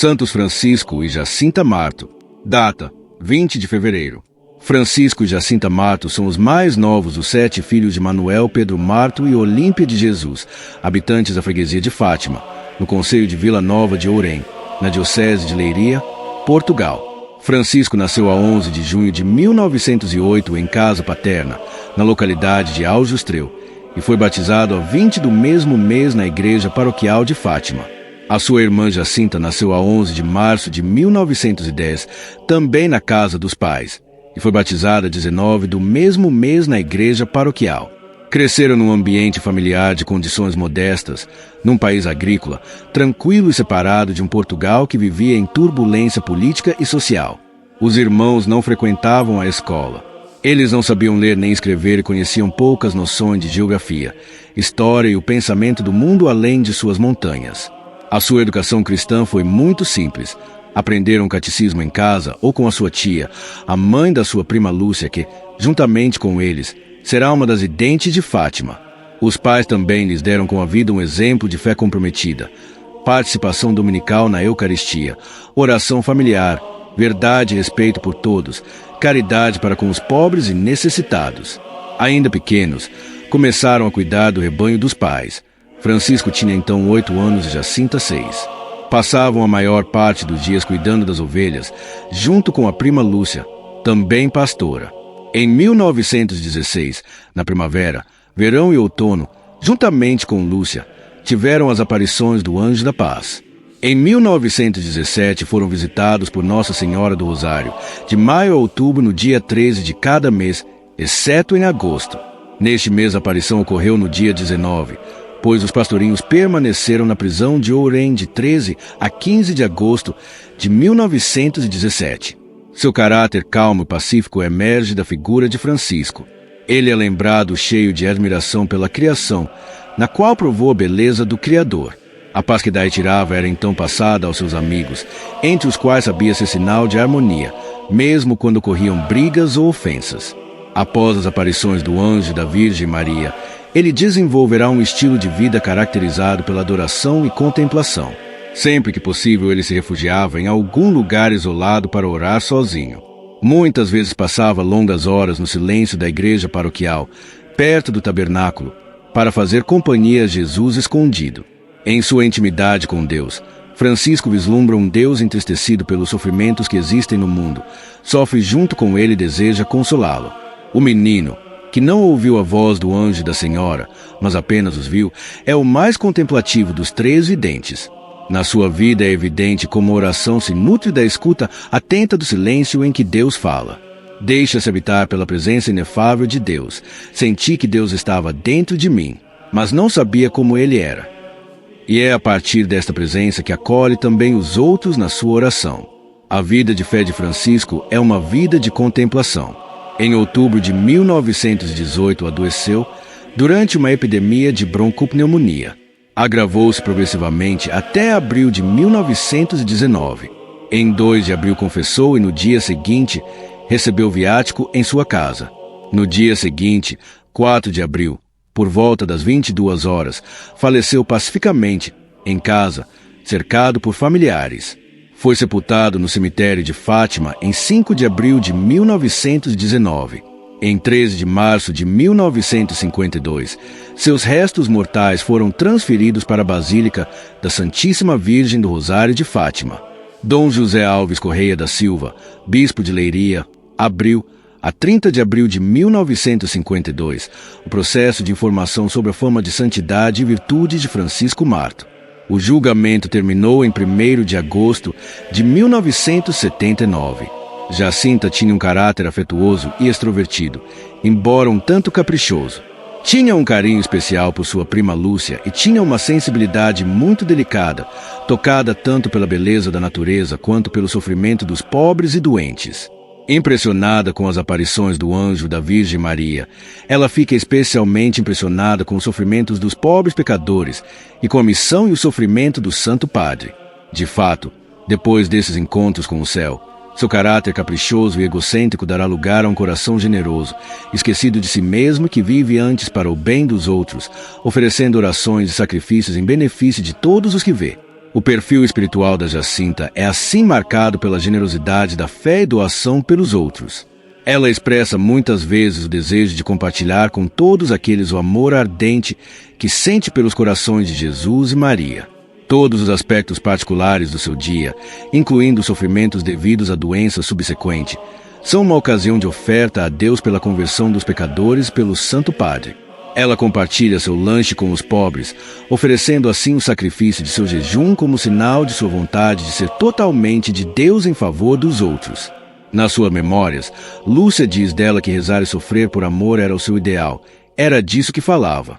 Santos Francisco e Jacinta Marto. Data: 20 de fevereiro. Francisco e Jacinta Marto são os mais novos dos 7 filhos de Manuel Pedro Marto e Olímpia de Jesus, habitantes da freguesia de Fátima, no concelho de Vila Nova de Ourém, na diocese de Leiria, Portugal. Francisco nasceu a 11 de junho de 1908 em casa paterna, na localidade de Aljustrel, e foi batizado a 20 do mesmo mês na igreja paroquial de Fátima. A sua irmã Jacinta nasceu a 11 de março de 1910, também na casa dos pais, e foi batizada a 19 do mesmo mês na igreja paroquial. Cresceram num ambiente familiar de condições modestas, num país agrícola, tranquilo e separado de um Portugal que vivia em turbulência política e social. Os irmãos não frequentavam a escola. Eles não sabiam ler nem escrever e conheciam poucas noções de geografia, história e o pensamento do mundo além de suas montanhas. A sua educação cristã foi muito simples. Aprenderam catecismo em casa ou com a sua tia, a mãe da sua prima Lúcia, que, juntamente com eles, será uma das identes de Fátima. Os pais também lhes deram com a vida um exemplo de fé comprometida, participação dominical na Eucaristia, oração familiar, verdade e respeito por todos, caridade para com os pobres e necessitados. Ainda pequenos, começaram a cuidar do rebanho dos pais. Francisco tinha então 8 anos e Jacinta 6. Passavam a maior parte dos dias cuidando das ovelhas, junto com a prima Lúcia, também pastora. Em 1916, na primavera, verão e outono, juntamente com Lúcia, tiveram as aparições do Anjo da Paz. Em 1917 foram visitados por Nossa Senhora do Rosário, de maio a outubro no dia 13 de cada mês, exceto em agosto. Neste mês a aparição ocorreu no dia 19, pois os pastorinhos permaneceram na prisão de Ourém de 13 a 15 de agosto de 1917. Seu caráter calmo e pacífico emerge da figura de Francisco. Ele é lembrado cheio de admiração pela criação, na qual provou a beleza do Criador. A paz que daí tirava era então passada aos seus amigos, entre os quais sabia ser sinal de harmonia, mesmo quando ocorriam brigas ou ofensas. Após as aparições do anjo e da Virgem Maria, ele desenvolverá um estilo de vida caracterizado pela adoração e contemplação. Sempre que possível, ele se refugiava em algum lugar isolado para orar sozinho. Muitas vezes passava longas horas no silêncio da igreja paroquial, perto do tabernáculo, para fazer companhia a Jesus escondido. Em sua intimidade com Deus, Francisco vislumbra um Deus entristecido pelos sofrimentos que existem no mundo, sofre junto com ele e deseja consolá-lo. O menino, que não ouviu a voz do anjo e da senhora, mas apenas os viu, é o mais contemplativo dos 3 videntes. Na sua vida é evidente como a oração se nutre da escuta atenta do silêncio em que Deus fala. Deixa-se habitar pela presença inefável de Deus. Senti que Deus estava dentro de mim, mas não sabia como Ele era. E é a partir desta presença que acolhe também os outros na sua oração. A vida de fé de Francisco é uma vida de contemplação. Em outubro de 1918 adoeceu durante uma epidemia de broncopneumonia. Agravou-se progressivamente até abril de 1919. Em 2 de abril confessou e no dia seguinte recebeu viático em sua casa. No dia seguinte, 4 de abril, por volta das 22 horas, faleceu pacificamente, em casa, cercado por familiares. Foi sepultado no cemitério de Fátima em 5 de abril de 1919. Em 13 de março de 1952, seus restos mortais foram transferidos para a Basílica da Santíssima Virgem do Rosário de Fátima. Dom José Alves Correia da Silva, bispo de Leiria, abriu, a 30 de abril de 1952, o processo de informação sobre a fama de santidade e virtude de Francisco Marto. O julgamento terminou em 1º de agosto de 1979. Jacinta tinha um caráter afetuoso e extrovertido, embora um tanto caprichoso. Tinha um carinho especial por sua prima Lúcia e tinha uma sensibilidade muito delicada, tocada tanto pela beleza da natureza quanto pelo sofrimento dos pobres e doentes. Impressionada com as aparições do anjo da Virgem Maria, ela fica especialmente impressionada com os sofrimentos dos pobres pecadores e com a missão e o sofrimento do Santo Padre. De fato, depois desses encontros com o céu, seu caráter caprichoso e egocêntrico dará lugar a um coração generoso, esquecido de si mesmo que vive antes para o bem dos outros, oferecendo orações e sacrifícios em benefício de todos os que vê. O perfil espiritual da Jacinta é assim marcado pela generosidade da fé e doação pelos outros. Ela expressa muitas vezes o desejo de compartilhar com todos aqueles o amor ardente que sente pelos corações de Jesus e Maria. Todos os aspectos particulares do seu dia, incluindo os sofrimentos devidos à doença subsequente, são uma ocasião de oferta a Deus pela conversão dos pecadores pelo Santo Padre. Ela compartilha seu lanche com os pobres, oferecendo assim o sacrifício de seu jejum como sinal de sua vontade de ser totalmente de Deus em favor dos outros. Nas suas memórias, Lúcia diz dela que rezar e sofrer por amor era o seu ideal. Era disso que falava.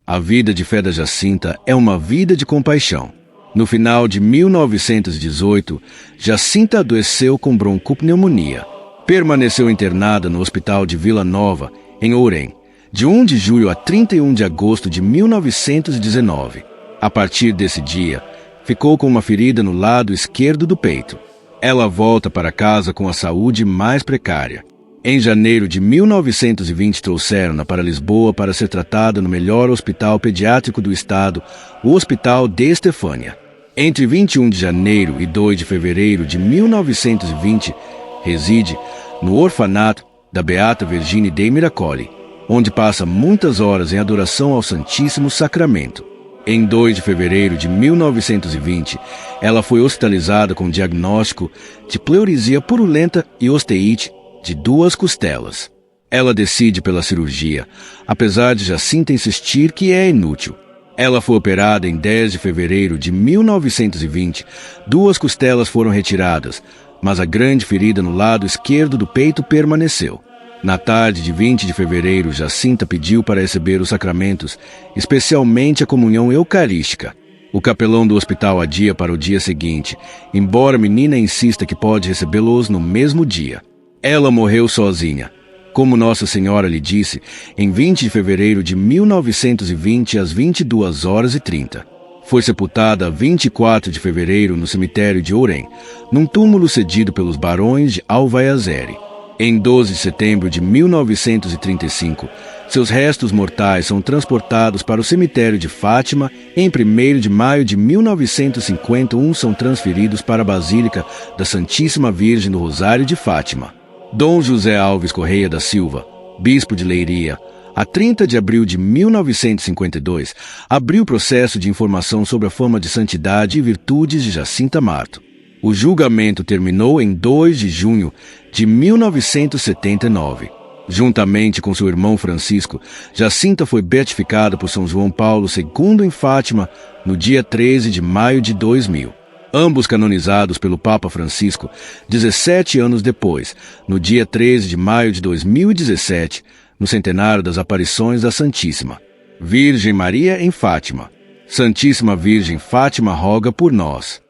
A vida de fé da Jacinta é uma vida de compaixão. No final de 1918, Jacinta adoeceu com broncopneumonia. Permaneceu internada no hospital de Vila Nova, em Ourém, de 1 de julho a 31 de agosto de 1919. A partir desse dia, ficou com uma ferida no lado esquerdo do peito. Ela volta para casa com a saúde mais precária. Em janeiro de 1920, trouxeram-na para Lisboa para ser tratada no melhor hospital pediátrico do estado, o Hospital de Estefânia. Entre 21 de janeiro e 2 de fevereiro de 1920, reside no orfanato da Beata Vergine dei Miracoli, onde passa muitas horas em adoração ao Santíssimo Sacramento. Em 2 de fevereiro de 1920, ela foi hospitalizada com diagnóstico de pleurisia purulenta e osteite de 2 costelas. Ela decide pela cirurgia, apesar de Jacinta insistir que é inútil. Ela foi operada em 10 de fevereiro de 1920. 2 costelas foram retiradas, mas a grande ferida no lado esquerdo do peito permaneceu. Na tarde de 20 de fevereiro, Jacinta pediu para receber os sacramentos, especialmente a comunhão eucarística. O capelão do hospital adia para o dia seguinte, embora a menina insista que pode recebê-los no mesmo dia. Ela morreu sozinha. Como Nossa Senhora lhe disse, em 20 de fevereiro de 1920, às 22h30. Foi sepultada a 24 de fevereiro no cemitério de Ourém, num túmulo cedido pelos barões de Alvaiazere. Em 12 de setembro de 1935, seus restos mortais são transportados para o cemitério de Fátima. Em 1º de maio de 1951, são transferidos para a Basílica da Santíssima Virgem do Rosário de Fátima. Dom José Alves Correia da Silva, bispo de Leiria, a 30 de abril de 1952, abriu processo de informação sobre a fama de santidade e virtudes de Jacinta Marto. O julgamento terminou em 2 de junho de 1979. Juntamente com seu irmão Francisco, Jacinta foi beatificada por São João Paulo II em Fátima no dia 13 de maio de 2000. Ambos canonizados pelo Papa Francisco 17 anos depois, no dia 13 de maio de 2017, no centenário das aparições da Santíssima Virgem Maria em Fátima. Santíssima Virgem Fátima, roga por nós.